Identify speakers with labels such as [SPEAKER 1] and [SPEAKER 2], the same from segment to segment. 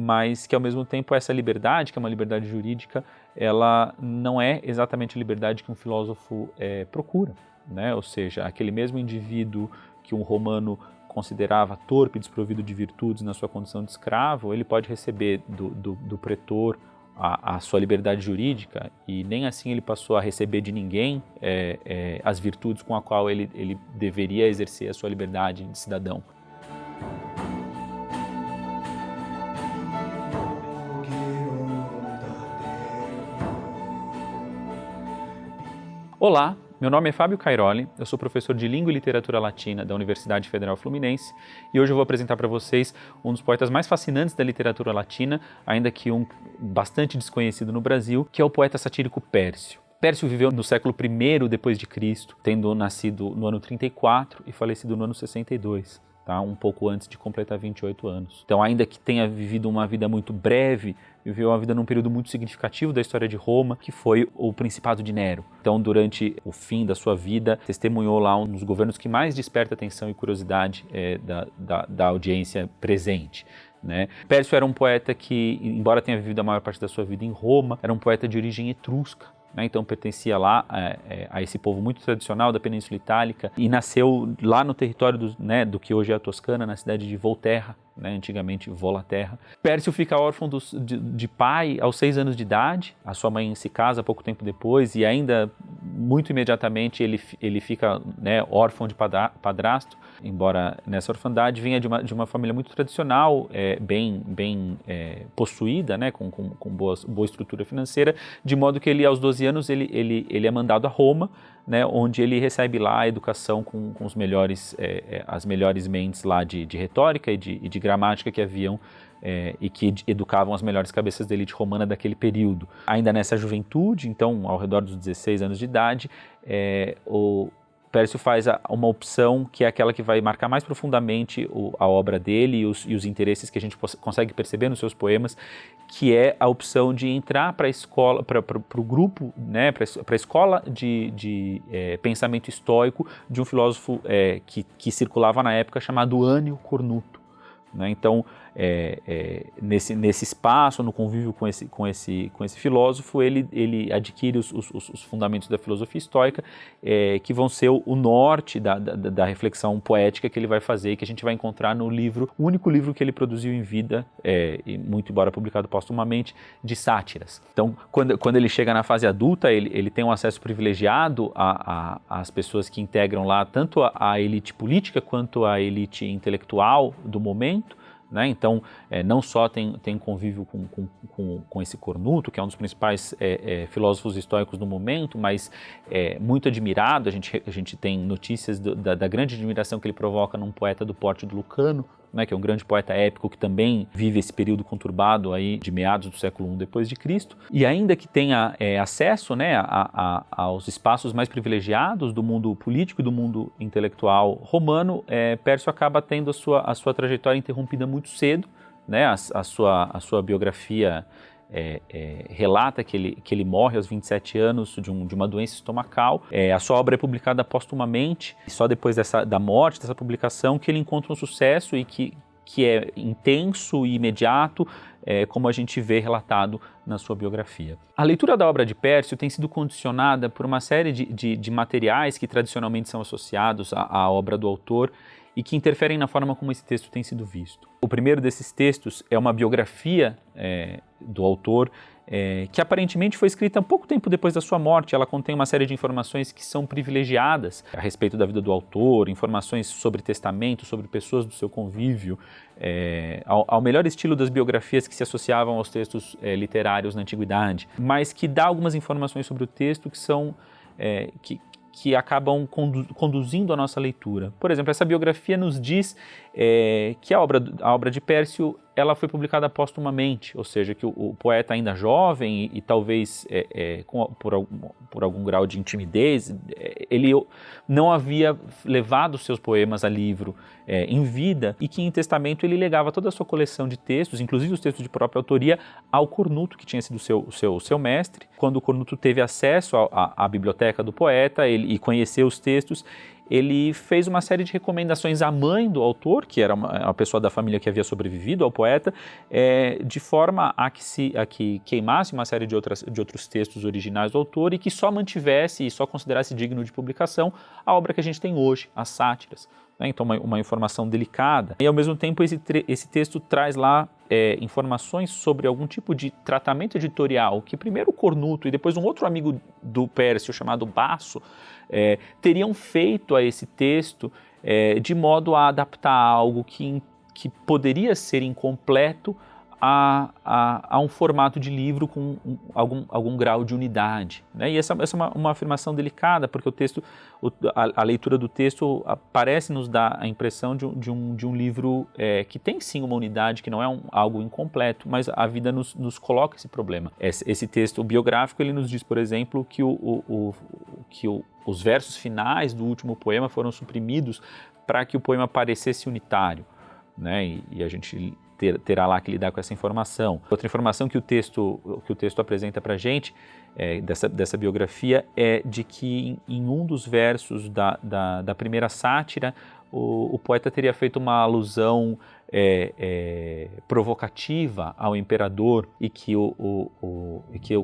[SPEAKER 1] mas que ao mesmo tempo essa liberdade, que é uma liberdade jurídica, ela não é exatamente a liberdade que um filósofo procura, né? Ou seja, aquele mesmo indivíduo que um romano considerava torpe, desprovido de virtudes na sua condição de escravo, ele pode receber do pretor a sua liberdade jurídica, e nem assim ele passou a receber de ninguém as virtudes com a qual ele deveria exercer a sua liberdade de cidadão. Olá, meu nome é Fábio Cairoli, eu sou professor de Língua e Literatura Latina da Universidade Federal Fluminense e hoje eu vou apresentar para vocês um dos poetas mais fascinantes da literatura latina, ainda que um bastante desconhecido no Brasil, que é o poeta satírico Pércio. Pércio viveu no século I depois de Cristo, tendo nascido no ano 34 e falecido no ano 62. Um pouco antes de completar 28 anos. Então, ainda que tenha vivido uma vida muito breve, viveu uma vida num período muito significativo da história de Roma, que foi o Principado de Nero. Então, durante o fim da sua vida, testemunhou lá um dos governos que mais desperta atenção e curiosidade da audiência presente. Né? Pércio era um poeta que, embora tenha vivido a maior parte da sua vida em Roma, era um poeta de origem etrusca. Então pertencia lá a esse povo muito tradicional da Península Itálica e nasceu lá no território do que hoje é a Toscana, na cidade de Volterra, antigamente Volaterra. Pércio fica órfão de pai aos 6 anos de idade, a sua mãe se casa pouco tempo depois e ainda muito imediatamente ele fica órfão de padrasto, embora nessa orfandade vinha de uma família muito tradicional, bem possuída, com boa estrutura financeira, de modo que ele aos 12 anos ele é mandado a Roma, onde ele recebe lá a educação com os melhores, as melhores mentes lá de retórica e de gramática que haviam e que educavam as melhores cabeças da elite romana daquele período. Ainda nessa juventude, então ao redor dos 16 anos de idade, o Pércio faz uma opção que é aquela que vai marcar mais profundamente a obra dele e os interesses que a gente consegue perceber nos seus poemas, que é a opção de entrar para a escola, para o grupo, para a escola de pensamento estoico de um filósofo que circulava na época chamado Annio Cornuto. Então, nesse espaço, no convívio com esse filósofo, ele adquire os fundamentos da filosofia estoica, que vão ser o norte da reflexão poética que ele vai fazer, que a gente vai encontrar no livro, o único livro que ele produziu em vida, e muito embora publicado póstumamente, de sátiras. Então, quando ele chega na fase adulta, ele tem um acesso privilegiado às pessoas que integram lá, tanto a elite política quanto a elite intelectual do momento. Então, não só tem convívio com esse Cornuto, que é um dos principais filósofos estoicos do momento, mas muito admirado. A gente tem notícias da grande admiração que ele provoca num poeta do porte do Lucano, que é um grande poeta épico que também vive esse período conturbado aí de meados do século I depois de Cristo. E ainda que tenha acesso aos espaços mais privilegiados do mundo político e do mundo intelectual romano, Pércio acaba tendo a sua trajetória interrompida muito cedo. A sua biografia relata que ele morre aos 27 anos de uma doença estomacal. A sua obra é publicada póstumamente, e só depois da morte, dessa publicação, que ele encontra um sucesso e que é intenso e imediato, como a gente vê relatado na sua biografia. A leitura da obra de Pércio tem sido condicionada por uma série de materiais que tradicionalmente são associados à obra do autor e que interferem na forma como esse texto tem sido visto. O primeiro desses textos é uma biografia do autor, que aparentemente foi escrita pouco tempo depois da sua morte. Ela contém uma série de informações que são privilegiadas a respeito da vida do autor, informações sobre testamento, sobre pessoas do seu convívio, ao melhor estilo das biografias que se associavam aos textos literários na antiguidade, mas que dá algumas informações sobre o texto que são que acabam conduzindo a nossa leitura. Por exemplo, essa biografia nos diz que a obra de Pércio ela foi publicada póstumamente, ou seja, que o poeta ainda jovem e talvez por algum grau de intimidez, ele não havia levado seus poemas a livro em vida, e que em testamento ele legava toda a sua coleção de textos, inclusive os textos de própria autoria, ao Cornuto, que tinha sido seu mestre. Quando o Cornuto teve acesso à biblioteca do poeta e conheceu os textos,
[SPEAKER 2] ele fez uma série de recomendações à mãe do autor, que era uma pessoa da família que havia sobrevivido ao poeta, de forma a que queimasse uma série de outros textos originais do autor e que só mantivesse e só considerasse digno de publicação a obra que a gente tem hoje, as sátiras. Então, uma informação delicada. E, ao mesmo tempo, esse texto traz lá informações sobre algum tipo de tratamento editorial que primeiro o Cornuto e depois um outro amigo do Pércio, chamado Basso, teriam feito a esse texto de modo a adaptar algo que poderia ser incompleto a um formato de livro com algum grau de unidade, né? E essa é uma afirmação delicada, porque o texto, a leitura do texto parece nos dar a impressão de um livro que tem sim uma unidade, que não é algo incompleto, mas a vida nos coloca esse problema. Esse texto biográfico, ele nos diz, por exemplo, que os versos finais do último poema foram suprimidos para que o poema parecesse unitário, né? E a gente terá lá que lidar com essa informação. Outra informação que o texto apresenta para a gente, dessa biografia, é de que em um dos versos da primeira sátira, o poeta teria feito uma alusão provocativa ao imperador e que o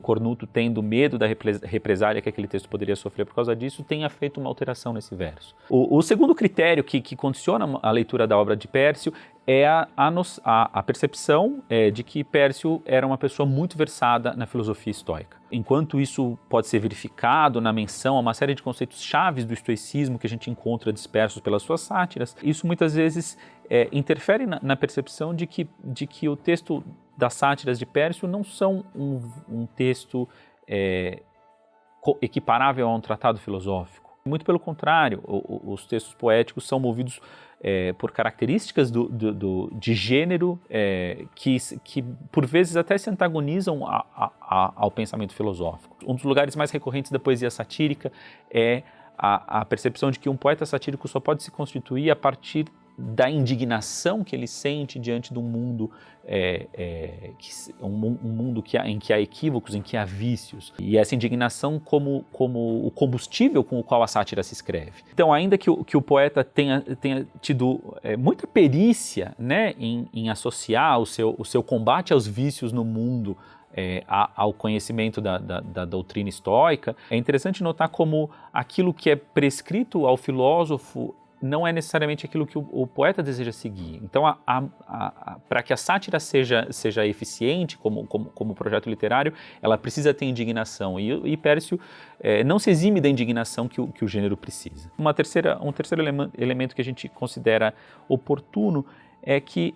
[SPEAKER 2] Cornuto, tendo medo da represália que aquele texto poderia sofrer por causa disso, tenha feito uma alteração nesse verso. O segundo critério que condiciona a leitura da obra de Pércio é a percepção de que Pércio era uma pessoa muito versada na filosofia estoica. Enquanto isso pode ser verificado na menção a uma série de conceitos chaves do estoicismo que a gente encontra dispersos pelas suas sátiras, isso muitas vezes interfere na percepção de que o texto das sátiras de Pércio não são um texto equiparável a um tratado filosófico. Muito pelo contrário, os textos poéticos são movidos por características de gênero que por vezes até se antagonizam ao pensamento filosófico. Um dos lugares mais recorrentes da poesia satírica é a percepção de que um poeta satírico só pode se constituir a partir da indignação que ele sente diante de um mundo, um mundo em que há equívocos, em que há vícios. E essa indignação como o combustível com o qual a sátira se escreve. Então, ainda que o poeta tenha tido muita perícia, né, em associar o seu combate aos vícios no mundo ao conhecimento da doutrina estoica, é interessante notar como aquilo que é prescrito ao filósofo não é necessariamente aquilo que o poeta deseja seguir. Então, para que a sátira seja eficiente como projeto literário, ela precisa ter indignação. E Pércio não se exime da indignação que o gênero precisa. Um terceiro elemento que a gente considera oportuno é que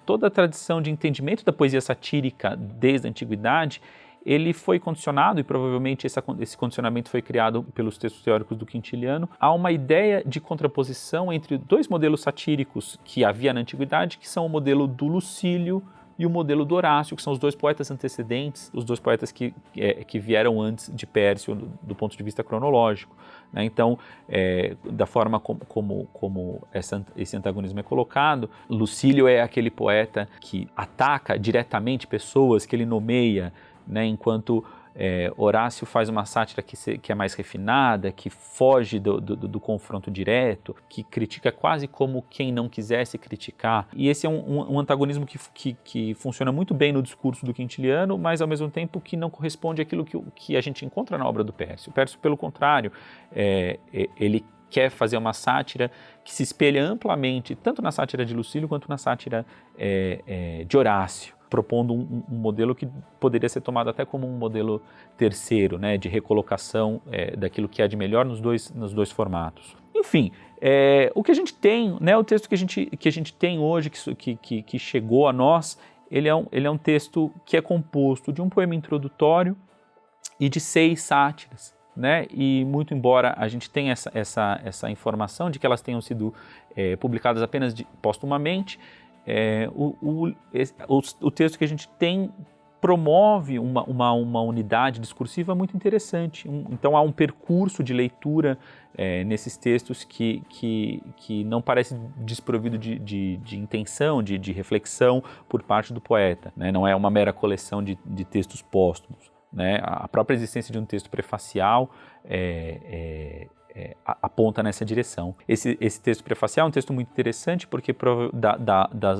[SPEAKER 2] toda a tradição de entendimento da poesia satírica desde a antiguidade, ele foi condicionado, e provavelmente esse condicionamento foi criado pelos textos teóricos do Quintiliano, a uma ideia de contraposição entre dois modelos satíricos que havia na antiguidade, que são o modelo do Lucílio e o modelo do Horácio, que são os dois poetas antecedentes, os dois poetas que vieram antes de Pércio do ponto de vista cronológico, né? Então, da forma como esse antagonismo é colocado, Lucílio é aquele poeta que ataca diretamente pessoas que ele nomeia, né, enquanto Horácio faz uma sátira que é mais refinada, que foge do confronto direto, que critica quase como quem não quisesse criticar. E esse é um antagonismo que funciona muito bem no discurso do Quintiliano, mas ao mesmo tempo que não corresponde àquilo que a gente encontra na obra do Pércio. O Pércio, pelo contrário, ele quer fazer uma sátira que se espelha amplamente tanto na sátira de Lucílio quanto na sátira de Horácio, propondo um modelo que poderia ser tomado até como um modelo terceiro, né, de recolocação daquilo que há de melhor nos dois formatos. Enfim, o que a gente tem, né, o texto que a gente tem hoje, que chegou a nós, ele é um texto que é composto de um poema introdutório e de 6 sátiras, né? E muito embora a gente tenha essa informação de que elas tenham sido publicadas apenas póstumamente, o texto que a gente tem promove uma unidade discursiva muito interessante. Então há um percurso de leitura nesses textos que não parece desprovido de intenção, de reflexão por parte do poeta, né? Não é uma mera coleção de textos póstumos, né? A própria existência de um texto prefacial aponta nessa direção. Esse texto prefacial é um texto muito interessante porque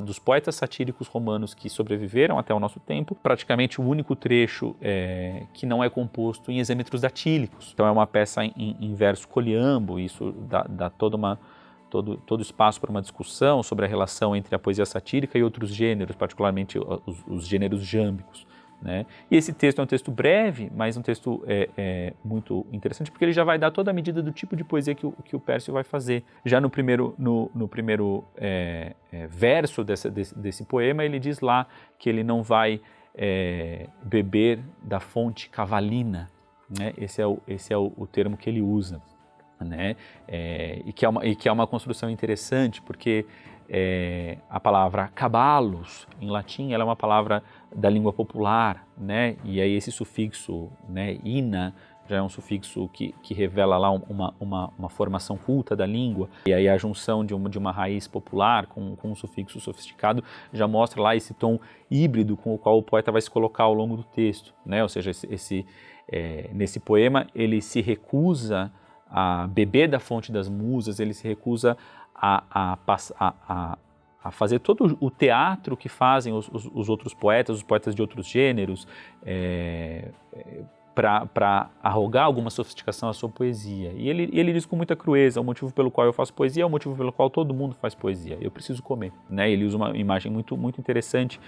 [SPEAKER 2] dos poetas satíricos romanos que sobreviveram até o nosso tempo, praticamente o único trecho que não é composto em hexâmetros datílicos. Então é uma peça em verso coliambo, isso dá todo espaço para uma discussão sobre a relação entre a poesia satírica e outros gêneros, particularmente os gêneros jâmbicos. Né? E esse texto é um texto breve, mas um texto muito interessante, porque ele já vai dar toda a medida do tipo de poesia que o Pércio vai fazer. Já no primeiro verso desse poema, ele diz lá que ele não vai beber da fonte cavalina, né? Esse é o termo que ele usa. Né? E que é uma construção interessante, porque a palavra caballos, em latim, ela é uma palavra da língua popular, né? E aí esse sufixo, né, ina, já é um sufixo que revela lá uma formação culta da língua, e aí a junção de uma raiz popular com um sufixo sofisticado já mostra lá esse tom híbrido com o qual o poeta vai se colocar ao longo do texto, né? Ou seja, nesse poema ele se recusa a beber da fonte das musas, ele se recusa a fazer todo o teatro que fazem os outros poetas, os poetas de outros gêneros, para arrogar alguma sofisticação à sua poesia. E ele diz com muita crueza: o motivo pelo qual eu faço poesia é o motivo pelo qual todo mundo faz poesia, eu preciso comer. Né? Ele usa uma imagem muito, muito interessante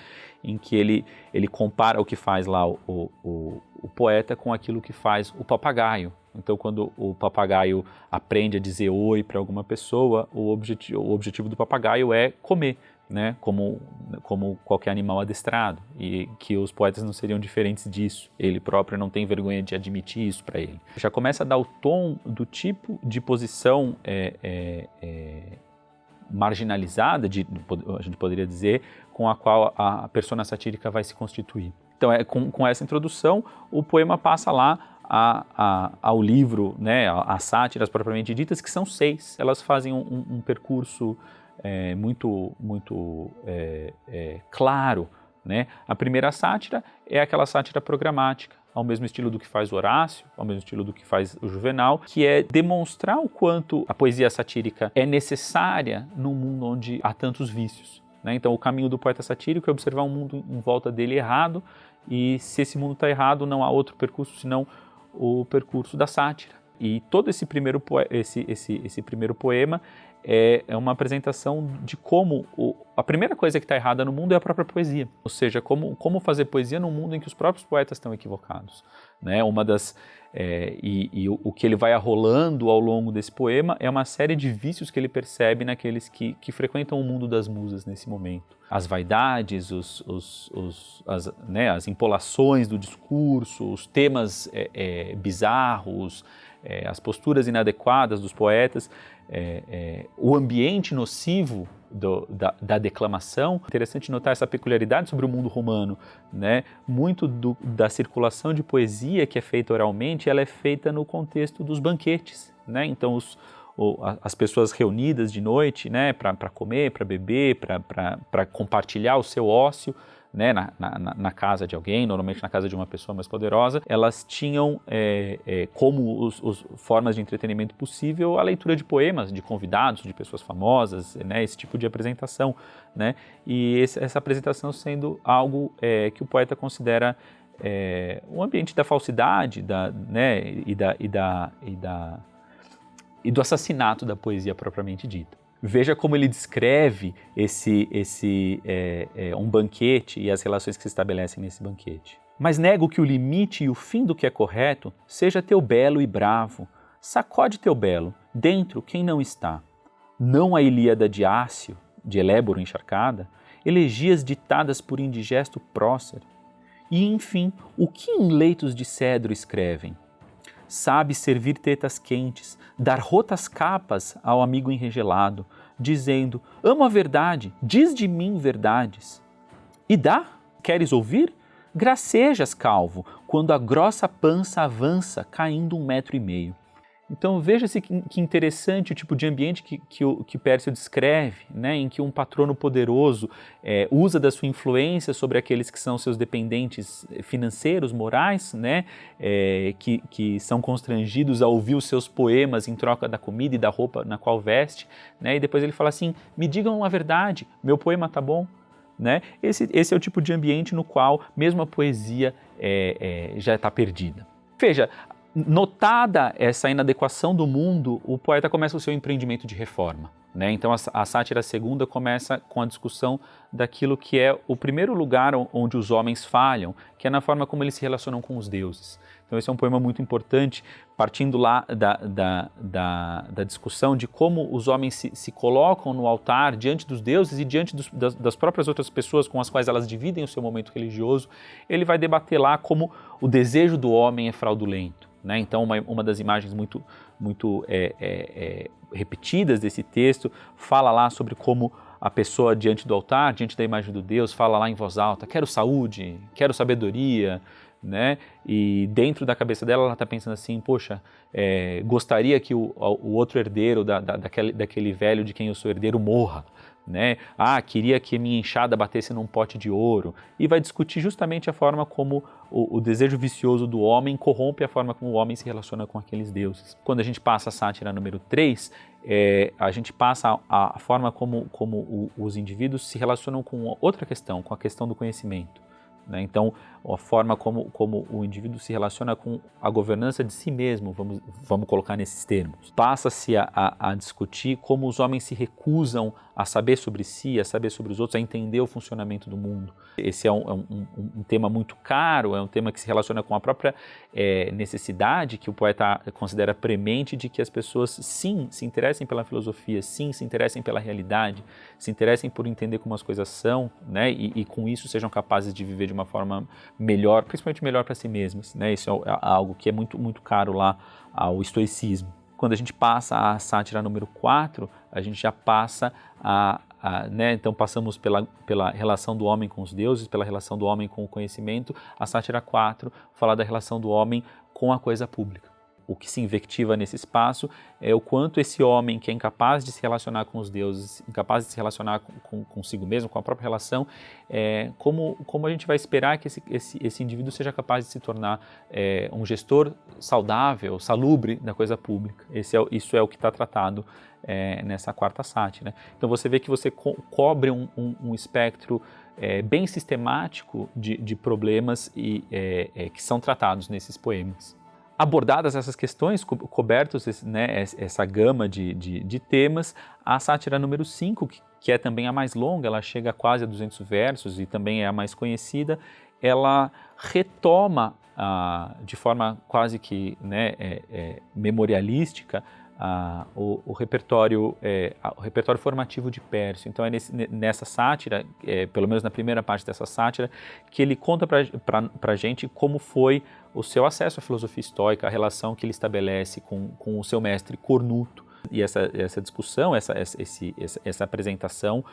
[SPEAKER 2] em que ele compara o que faz lá o poeta com aquilo que faz o papagaio. Então, quando o papagaio aprende a dizer oi para alguma pessoa, o objetivo do papagaio é comer, né? Como qualquer animal adestrado, e que os poetas não seriam diferentes disso. Ele próprio não tem vergonha de admitir isso para ele. Já começa a dar o tom do tipo de posição marginalizada, a gente poderia dizer, com a qual a persona satírica vai se constituir. Então, com essa introdução, o poema passa lá ao livro, né, às sátiras propriamente ditas, que são 6. Elas fazem um percurso muito claro. Né? A primeira sátira é aquela sátira programática, ao mesmo estilo do que faz o Horácio, ao mesmo estilo do que faz o Juvenal, que é demonstrar o quanto a poesia satírica é necessária num mundo onde há tantos vícios. Né? Então, o caminho do poeta satírico é observar um mundo em volta dele errado, e se esse mundo está errado, não há outro percurso senão o percurso da sátira. E todo esse primeiro poema é uma apresentação de como a primeira coisa que está errada no mundo é a própria poesia. Ou seja, como fazer poesia num mundo em que os próprios poetas estão equivocados. Né? O que ele vai arrolando ao longo desse poema é uma série de vícios que ele percebe naqueles que frequentam o mundo das musas nesse momento. As vaidades, as empolações do discurso, os temas bizarros, as posturas inadequadas dos poetas, o ambiente nocivo da declamação. Interessante notar essa peculiaridade sobre o mundo romano, né? Muito da circulação de poesia que é feita oralmente, ela é feita no contexto dos banquetes, né? Então as pessoas reunidas de noite, né, para comer, para beber, para compartilhar o seu ócio, né, na casa de alguém, normalmente na casa de uma pessoa mais poderosa, elas tinham como formas de entretenimento possível a leitura de poemas, de convidados, de pessoas famosas, né, esse tipo de apresentação. Né, e essa apresentação sendo algo que o poeta considera um ambiente da falsidade, né, e do assassinato da poesia propriamente dita. Veja como ele descreve um banquete e as relações que se estabelecem nesse banquete. Mas nego que o limite e o fim do que é correto seja teu belo e bravo. Sacode teu belo, dentro quem não está. Não a Ilíada de Ácio, de Eléboro encharcada, elegias ditadas por indigesto prócer. E, enfim, o que em leitos de cedro escrevem? Sabe servir tetas quentes, dar rotas capas ao amigo enregelado, dizendo: amo a verdade, diz de mim verdades. E dá? Queres ouvir? Gracejas, calvo, quando a grossa pança avança, caindo 1,5 metros. Então veja-se que interessante o tipo de ambiente que Pércio descreve, né, em que um patrono poderoso usa da sua influência sobre aqueles que são seus dependentes financeiros, morais, né, que são constrangidos a ouvir os seus poemas em troca da comida e da roupa na qual veste, né, e depois ele fala assim, me digam a verdade, meu poema tá bom. Né? Esse é o tipo de ambiente no qual mesmo a poesia já está perdida. Veja, notada essa inadequação do mundo, o poeta começa o seu empreendimento de reforma. Né? Então a sátira segunda começa com a discussão daquilo que é o primeiro lugar onde os homens falham, que é na forma como eles se relacionam com os deuses. Então esse é um poema muito importante, partindo lá da discussão de como os homens se colocam no altar diante dos deuses e diante das próprias outras pessoas com as quais elas dividem o seu momento religioso. Ele vai debater lá como o desejo do homem é fraudulento. Né? Então uma das imagens muito repetidas desse texto fala lá sobre como a pessoa diante do altar, diante da imagem do Deus, fala lá em voz alta, quero saúde, quero sabedoria, né? E dentro da cabeça dela ela está pensando assim, poxa, gostaria que o outro herdeiro daquele velho de quem eu sou herdeiro morra. Né? Queria que minha enxada batesse num pote de ouro, e vai discutir justamente a forma como o desejo vicioso do homem corrompe a forma como o homem se relaciona com aqueles deuses. Quando a gente passa a sátira número 3, a gente passa a forma como os indivíduos se relacionam com outra questão, com a questão do conhecimento. Né? Então, a forma como o indivíduo se relaciona com a governança de si mesmo, vamos colocar nesses termos. Passa-se a discutir como os homens se recusam a saber sobre si, a saber sobre os outros, a entender o funcionamento do mundo. Esse é um tema muito caro, é um tema que se relaciona com a própria necessidade que o poeta considera premente de que as pessoas, sim, se interessem pela filosofia, sim, se interessem pela realidade, se interessem por entender como as coisas são, né? E com isso sejam capazes de viver de uma forma melhor, principalmente melhor para si mesmas. Né? Isso é algo que é muito, muito caro lá ao estoicismo. Quando a gente passa a sátira número 4, a gente já passa né? Então passamos pela relação do homem com os deuses, pela relação do homem com o conhecimento. A sátira 4 fala da relação do homem com a coisa pública. O que se invectiva nesse espaço é o quanto esse homem que é incapaz de se relacionar com os deuses, incapaz de se relacionar consigo mesmo, com a própria relação, como a gente vai esperar que esse indivíduo seja capaz de se tornar um gestor saudável, salubre da coisa pública. Isso é o que está tratado nessa quarta sátira. Então você vê que você cobre um espectro bem sistemático de problemas que são tratados nesses poemas. Abordadas essas questões, cobertos essa gama de temas, a sátira número 5, que é também a mais longa, ela chega a quase a 200 versos e também é a mais conhecida, ela retoma de forma quase que memorialística o repertório formativo de Pércio. Então é nessa sátira, pelo menos na primeira parte dessa sátira, que ele conta para a gente como foi o seu acesso à filosofia estoica, a relação que ele estabelece com o seu mestre Cornuto. E essa discussão, essa apresentação,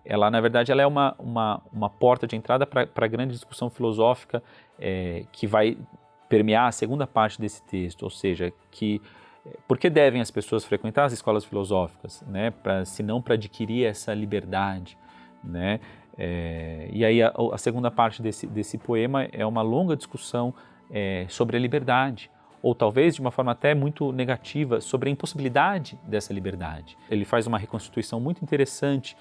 [SPEAKER 2] ela na verdade ela é uma porta de entrada para a grande discussão filosófica que vai permear a segunda parte desse texto, ou seja, por que devem as pessoas frequentar as escolas filosóficas? Né? Se não para adquirir essa liberdade. Né? E aí a segunda parte desse poema é uma longa discussão sobre a liberdade, ou talvez de uma forma até muito negativa, sobre a impossibilidade dessa liberdade. Ele faz uma reconstituição muito interessante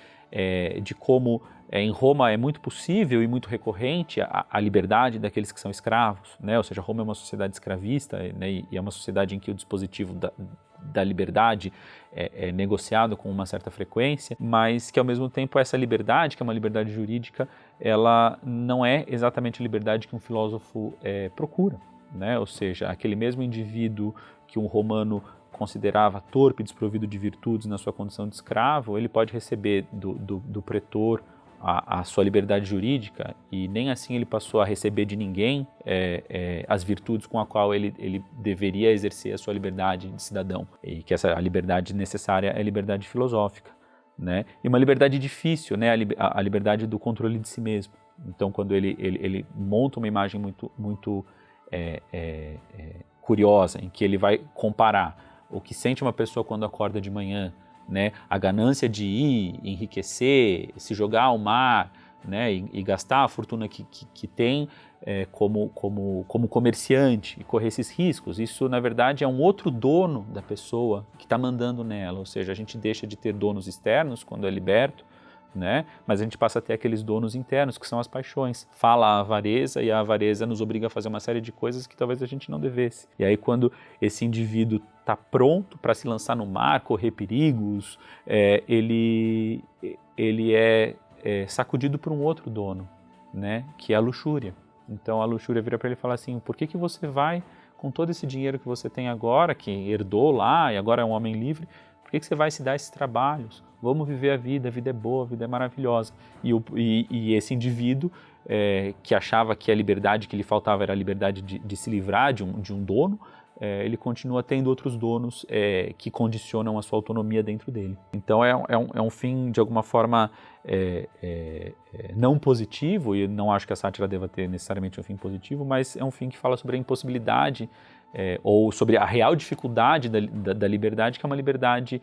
[SPEAKER 2] de como em Roma é muito possível e muito recorrente a liberdade daqueles que são escravos, né? Ou seja, Roma é uma sociedade escravista, né? E é uma sociedade em que o dispositivo da liberdade é negociado com uma certa frequência, mas que ao mesmo tempo essa liberdade, que é uma liberdade jurídica, ela não é exatamente a liberdade que um filósofo procura, né? Ou seja, aquele mesmo indivíduo que um romano considerava torpe, desprovido de virtudes na sua condição de escravo, ele pode receber do pretor a sua liberdade jurídica, e nem assim ele passou a receber de ninguém as virtudes com a qual ele deveria exercer a sua liberdade de cidadão, e que a liberdade necessária é a liberdade filosófica, né? E uma liberdade difícil, né? A liberdade do controle de si mesmo. Então, quando ele monta uma imagem muito curiosa, em que ele vai comparar o que sente uma pessoa quando acorda de manhã, né, a ganância de ir, enriquecer, se jogar ao mar, né, e gastar a fortuna que tem como comerciante e correr esses riscos. Isso, na verdade, é um outro dono da pessoa que está mandando nela, ou seja, a gente deixa de ter donos externos quando é liberto, né? Mas a gente passa a ter aqueles donos internos, que são as paixões. Fala a avareza e a avareza nos obriga a fazer uma série de coisas que talvez a gente não devesse. E aí quando esse indivíduo está pronto para se lançar no mar, correr perigos, ele é sacudido por um outro dono, né? Que é a luxúria. Então a luxúria vira para ele e fala assim, por que você vai, com todo esse dinheiro que você tem agora, que herdou lá e agora é um homem livre, por que você vai se dar esses trabalhos? Vamos viver a vida é boa, a vida é maravilhosa. E esse indivíduo que achava que a liberdade que lhe faltava era a liberdade de se livrar de um dono, ele continua tendo outros donos que condicionam a sua autonomia dentro dele. Então é um fim, de alguma forma, não positivo, e não acho que a sátira deva ter necessariamente um fim positivo, mas é um fim que fala sobre a impossibilidade ou sobre a real dificuldade da liberdade, que é uma liberdade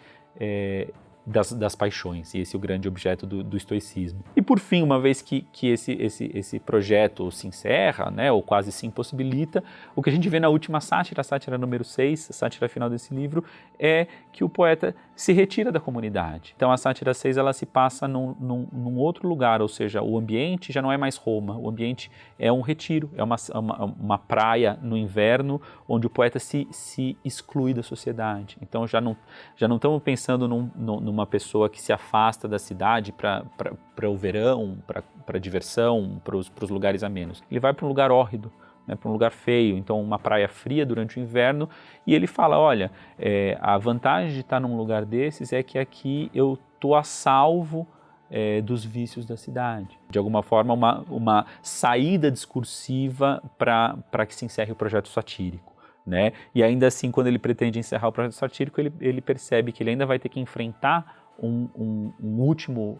[SPEAKER 2] das paixões, e esse é o grande objeto do estoicismo. E por fim, uma vez que esse projeto se encerra, né, ou quase se impossibilita, o que a gente vê na última sátira, a sátira número 6, a sátira final desse livro, é que o poeta se retira da comunidade. Então a sátira 6 ela se passa num outro lugar, ou seja, o ambiente já não é mais Roma, o ambiente é um retiro, é uma praia no inverno, onde o poeta se exclui da sociedade. Então já não estamos pensando numa pessoa que se afasta da cidade para o verão, para a diversão, para os lugares amenos. Ele vai para um lugar hórrido, né, para um lugar feio, então uma praia fria durante o inverno, e ele fala, olha, a vantagem de estar num lugar desses é que aqui eu estou a salvo dos vícios da cidade. De alguma forma, uma saída discursiva para que se encerre o projeto satírico. Né? E ainda assim, quando ele pretende encerrar o projeto satírico, ele percebe que ele ainda vai ter que enfrentar um último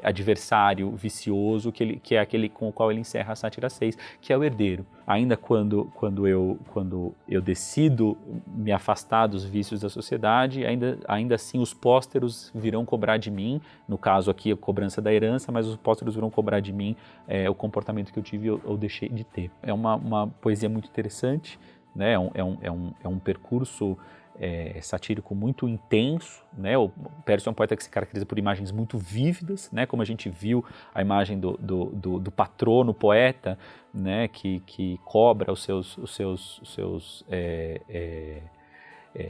[SPEAKER 2] adversário vicioso, que é aquele com o qual ele encerra a sátira 6, que é o herdeiro. Ainda quando eu decido me afastar dos vícios da sociedade, ainda assim os pósteros virão cobrar de mim, no caso aqui a cobrança da herança, mas os pósteros virão cobrar de mim o comportamento que eu tive ou deixei de ter. É uma poesia muito interessante, né? É um percurso satírico muito intenso, né? O Pércio é um poeta que se caracteriza por imagens muito vívidas, né? Como a gente viu a imagem do patrono poeta, né? Que cobra os seus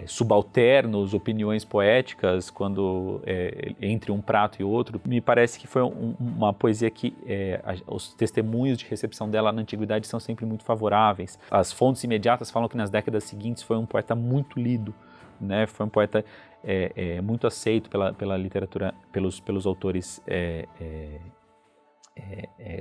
[SPEAKER 2] subalternos, opiniões poéticas, quando entre um prato e outro. Me parece que foi uma poesia que os testemunhos de recepção dela na antiguidade são sempre muito favoráveis. As fontes imediatas falam que nas décadas seguintes foi um poeta muito lido, né? Foi um poeta muito aceito pela literatura, pelos autores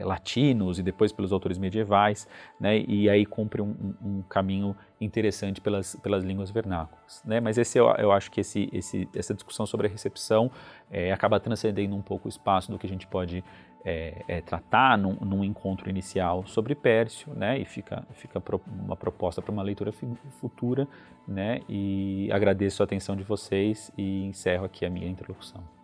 [SPEAKER 2] latinos e depois pelos autores medievais, né? E aí cumpre um caminho interessante pelas línguas vernáculas, né? Mas eu acho que essa discussão sobre a recepção acaba transcendendo um pouco o espaço do que a gente pode tratar num encontro inicial sobre Pércio, né? E fica uma proposta para uma leitura futura, né? E agradeço a atenção de vocês e encerro aqui a minha interlocução.